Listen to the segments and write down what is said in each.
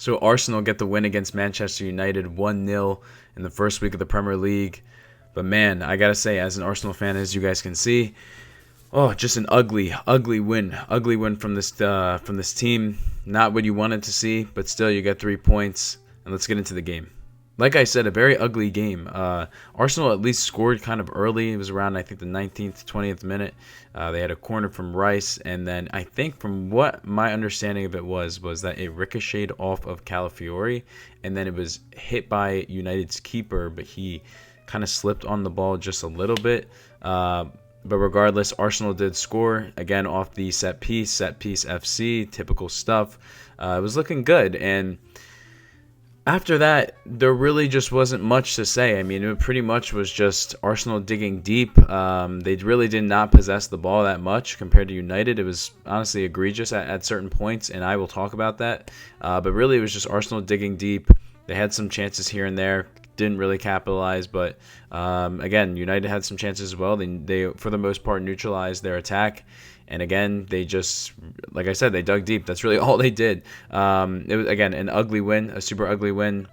So Arsenal get the win against Manchester United 1-0 in the first week of the Premier League. But man, I gotta say, as an Arsenal fan, as you guys can see, oh, just an ugly win. Ugly win from this team. Not what you wanted to see, but still you get 3 points. And let's get into the game. Like I said, a very ugly game. Arsenal at least scored kind of early. It was around, I think, the 19th, 20th minute. They had a corner from Rice, and then I think from what my understanding of it was that it ricocheted off of Calafiori, and then it was hit by United's keeper, but he kind of slipped on the ball just a little bit. But regardless, Arsenal did score, again, off the set piece FC, typical stuff. It was looking good, and after that, there really just wasn't much to say. I mean, it pretty much was just Arsenal digging deep. They really did not possess the ball that much compared to United. It was honestly egregious at certain points, and I will talk about that. But really, it was just Arsenal digging deep. They had some chances here and there, didn't really capitalize. But again, United had some chances as well. They for the most part, neutralized their attack. And again, they just, like I said, they dug deep. That's really all they did. It was, again, an ugly win, a super ugly win.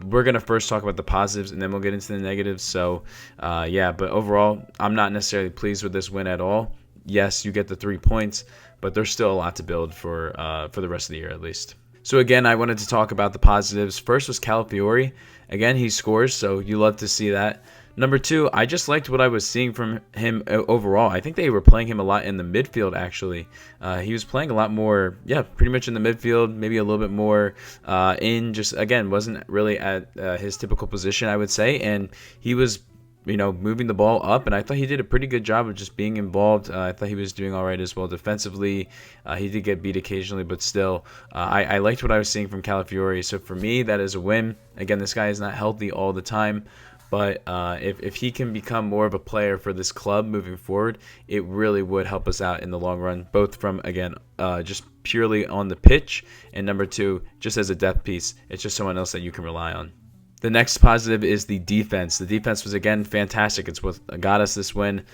We're going to first talk about the positives, and then we'll get into the negatives. So, yeah, but overall, I'm not necessarily pleased with this win at all. Yes, you get the 3 points, but there's still a lot to build for the rest of the year at least. So, again, I wanted to talk about the positives. First was Calafiori. Again, he scores, so you love to see that. Number 2, I just liked what I was seeing from him overall. I think they were playing him a lot in the midfield, actually. He was playing a lot more, pretty much in the midfield, maybe a little bit more again, wasn't really at his typical position, I would say. And he was, moving the ball up, and I thought he did a pretty good job of just being involved. I thought he was doing all right as well defensively. He did get beat occasionally, but still, I liked what I was seeing from Calafiori. So for me, that is a win. Again, this guy is not healthy all the time. But if he can become more of a player for this club moving forward, it really would help us out in the long run, both from, again, just purely on the pitch, and number 2, just as a depth piece. It's just someone else that you can rely on. The next positive is the defense. The defense was, again, fantastic. It's what got us this win.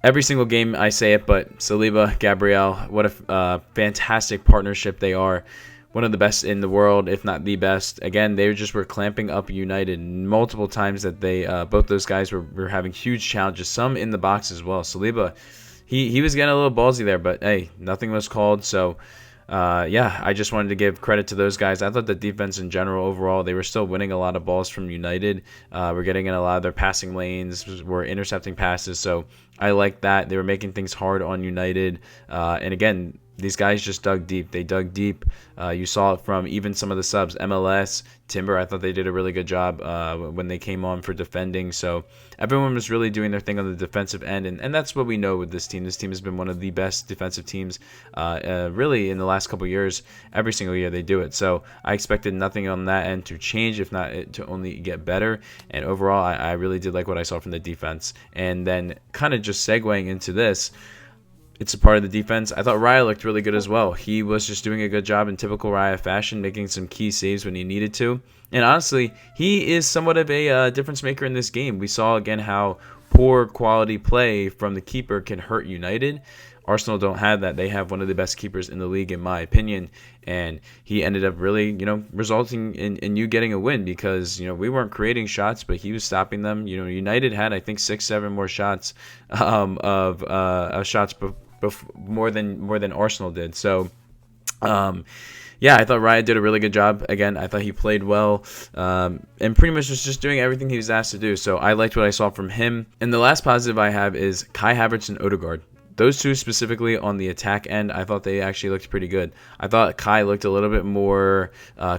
Every single game I say it, but Saliba, Gabriel, what a fantastic partnership they are. One of the best in the world, if not the best. Again, they just were clamping up United multiple times that they, both those guys were having huge challenges, some in the box as well. Saliba, he was getting a little ballsy there, but hey, nothing was called. So, I just wanted to give credit to those guys. I thought the defense in general, overall, they were still winning a lot of balls from United. We're getting in a lot of their passing lanes, were intercepting passes. So I like that. They were making things hard on United. And again, these guys just dug deep. They dug deep. You saw it from even some of the subs. MLS, Timber, I thought they did a really good job when they came on for defending. So everyone was really doing their thing on the defensive end. And that's what we know with this team. This team has been one of the best defensive teams really in the last couple of years. Every single year they do it. So I expected nothing on that end to change, if not to only get better. And overall, I really did like what I saw from the defense. And then kind of just segueing into this, it's a part of the defense. I thought Raya looked really good as well. He was just doing a good job in typical Raya fashion, making some key saves when he needed to. And honestly, he is somewhat of a difference maker in this game. We saw again how poor quality play from the keeper can hurt United. Arsenal don't have that. They have one of the best keepers in the league, in my opinion. And he ended up really, resulting in you getting a win because, we weren't creating shots, but he was stopping them. United had, I think, 6-7 more shots of shots more than Arsenal did. So, I thought Raya did a really good job. Again, I thought he played well and pretty much was just doing everything he was asked to do. So I liked what I saw from him. And the last positive I have is Kai Havertz and Odegaard. Those two specifically on the attack end, I thought they actually looked pretty good. I thought Kai looked a little bit more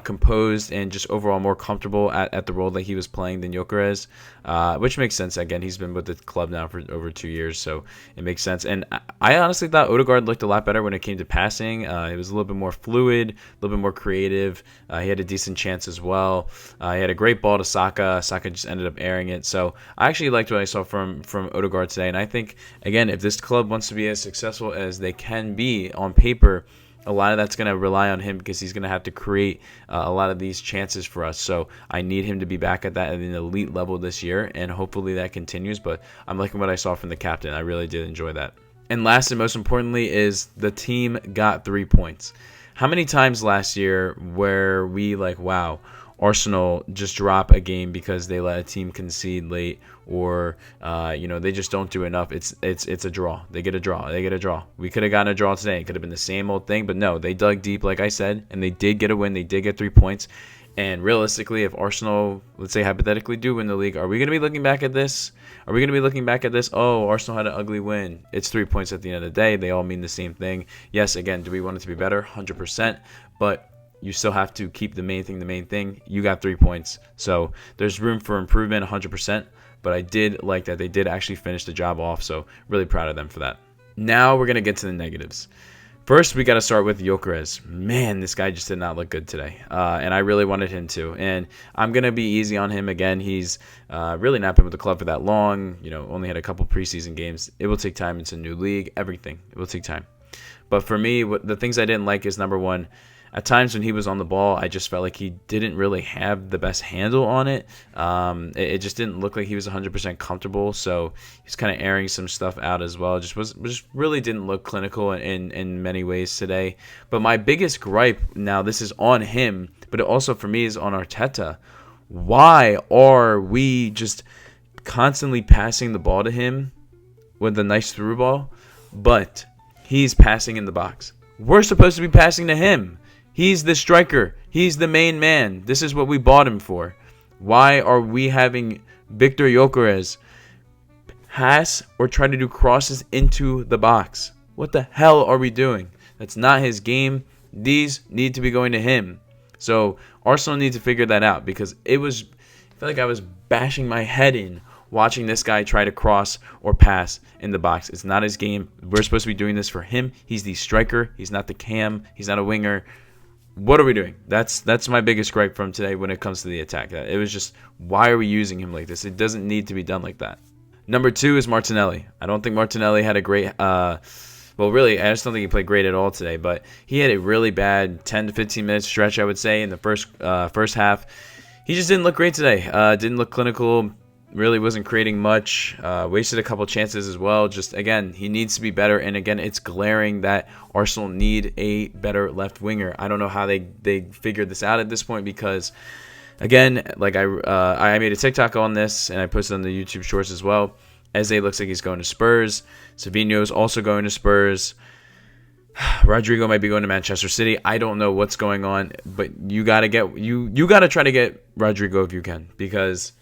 composed and just overall more comfortable at the role that he was playing than Gyökeres, which makes sense. Again, he's been with the club now for over 2 years, so it makes sense. And I honestly thought Odegaard looked a lot better when it came to passing. It was a little bit more fluid, a little bit more creative. He had a decent chance as well. He had a great ball to Saka. Saka just ended up airing it. So I actually liked what I saw from Odegaard today. And I think, again, if this club wants to be as successful as they can be on paper, a lot of that's going to rely on him because he's going to have to create a lot of these chances for us. So I need him to be back at an elite level this year, and hopefully that continues. But I'm liking what I saw from the captain. I really did enjoy that. And last and most importantly is the team got 3 points. How many times last year where we like, wow, Arsenal just drop a game because they let a team concede late, or they just don't do enough. It's a draw. They get a draw. We could have gotten a draw today. It could have been the same old thing, but no, they dug deep, like I said, and they did get a win. They did get 3 points. And realistically, if Arsenal, let's say hypothetically, do win the league, are we going to be looking back at this? Oh, Arsenal had an ugly win. It's 3 points at the end of the day. They all mean the same thing. Yes, again, do we want it to be better? 100%. But you still have to keep the main thing. You got 3 points. So there's room for improvement, 100%. But I did like that they did actually finish the job off. So really proud of them for that. Now we're going to get to the negatives. First, we got to start with Gyökeres. Man, this guy just did not look good today, and I really wanted him to. And I'm going to be easy on him again. He's really not been with the club for that long, only had a couple preseason games. It will take time. It's a new league, everything. It will take time. But for me, the things I didn't like is, number one, at times when he was on the ball, I just felt like he didn't really have the best handle on it. It just didn't look like he was 100% comfortable. So he's kind of airing some stuff out as well. Just really didn't look clinical in many ways today. But my biggest gripe, now this is on him, but it also for me is on Arteta. Why are we just constantly passing the ball to him with a nice through ball, but he's passing in the box? We're supposed to be passing to him. He's the striker. He's the main man. This is what we bought him for. Why are we having Viktor Gyökeres pass or try to do crosses into the box? What the hell are we doing? That's not his game. These need to be going to him. So Arsenal need to figure that out, because I feel like I was bashing my head in watching this guy try to cross or pass in the box. It's not his game. We're supposed to be doing this for him. He's the striker. He's not the cam. He's not a winger. What are we doing? That's my biggest gripe from today when it comes to the attack. It was just, why are we using him like this? It doesn't need to be done like that. Number 2 is Martinelli. I don't think Martinelli had a great really, I just don't think he played great at all today, but he had a really bad 10 to 15 minute stretch, I would say, in the first half. He just didn't look great today. Didn't look clinical. Really wasn't creating much. Wasted a couple chances as well. Just, again, he needs to be better. And, again, it's glaring that Arsenal need a better left winger. I don't know how they figured this out at this point, because, again, like I made a TikTok on this, and I posted on the YouTube Shorts as well. Eze looks like he's going to Spurs. Savinho's also going to Spurs. Rodrigo might be going to Manchester City. I don't know what's going on, but you gotta try to get Rodrigo if you can, because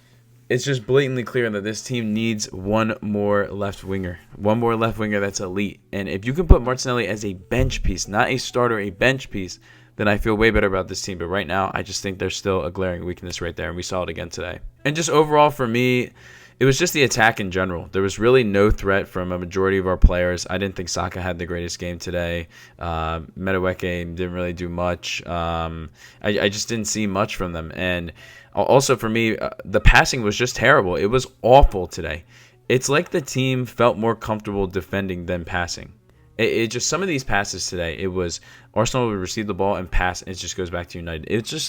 it's just blatantly clear that this team needs one more left winger that's elite. And if you can put Martinelli as a bench piece, not a starter, a bench piece, then I feel way better about this team. But right now, I just think there's still a glaring weakness right there, and we saw it again today. And just overall for me, it was just the attack in general. There was really no threat from a majority of our players. I didn't think Saka had the greatest game today. Madueke didn't really do much. I just didn't see much from them. And also for me, the passing was just terrible. It was awful today. It's like the team felt more comfortable defending than passing. It just, some of these passes today, it was Arsenal would receive the ball and pass, and it just goes back to United. It just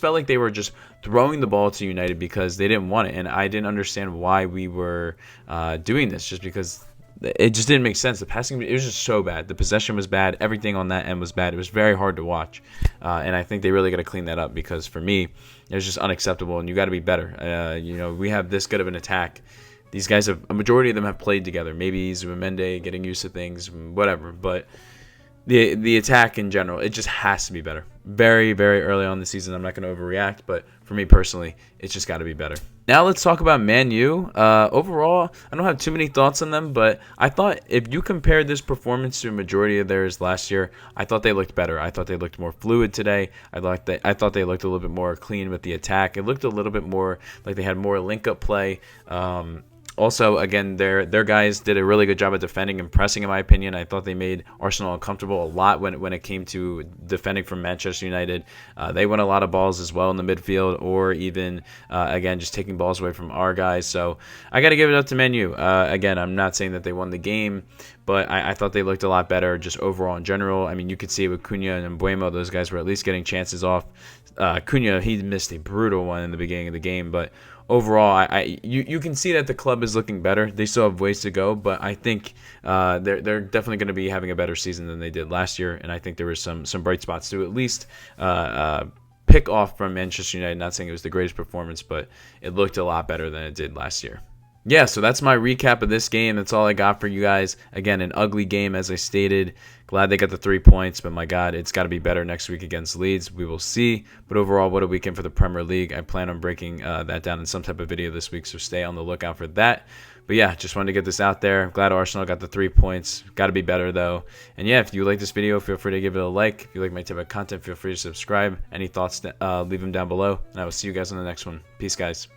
felt like they were just throwing the ball to United because they didn't want it, and I didn't understand why we were doing this, just because it just didn't make sense. The passing, it was just so bad. The possession was bad. Everything on that end was bad. It was very hard to watch, and I think they really got to clean that up, because for me, it was just unacceptable, and you got to be better. We have this good of an attack. These guys a majority of them have played together. Maybe Zubimendi getting used to things, whatever. But the attack in general, it just has to be better. Very, very early on in the season, I'm not going to overreact, but for me personally, it's just got to be better. Now let's talk about ManU. Overall, I don't have too many thoughts on them, but I thought if you compared this performance to a majority of theirs last year, I thought they looked better. I thought they looked more fluid today. I thought they looked a little bit more clean with the attack. It looked a little bit more like they had more link-up play. Also, again, their guys did a really good job of defending and pressing, in my opinion. I thought they made Arsenal uncomfortable a lot when it came to defending from Manchester United. They won a lot of balls as well in the midfield, or even, again, just taking balls away from our guys. So I got to give it up to ManU. Again, I'm not saying that they won the game, but I thought they looked a lot better just overall in general. I mean, you could see it with Cunha and Mbuemo. Those guys were at least getting chances off. Cunha, he missed a brutal one in the beginning of the game, but overall, you can see that the club is looking better. They still have ways to go, but I think they're definitely going to be having a better season than they did last year. And I think there was some bright spots to at least pick off from Manchester United. Not saying it was the greatest performance, but it looked a lot better than it did last year. Yeah, so that's my recap of this game. That's all I got for you guys. Again, an ugly game, as I stated. Glad they got the 3 points, but my God, it's got to be better next week against Leeds. We will see. But overall, what a weekend for the Premier League. I plan on breaking that down in some type of video this week, so stay on the lookout for that. But yeah, just wanted to get this out there. Glad Arsenal got the 3 points. Got to be better, though. And yeah, if you like this video, feel free to give it a like. If you like my type of content, feel free to subscribe. Any thoughts, leave them down below. And I will see you guys on the next one. Peace, guys.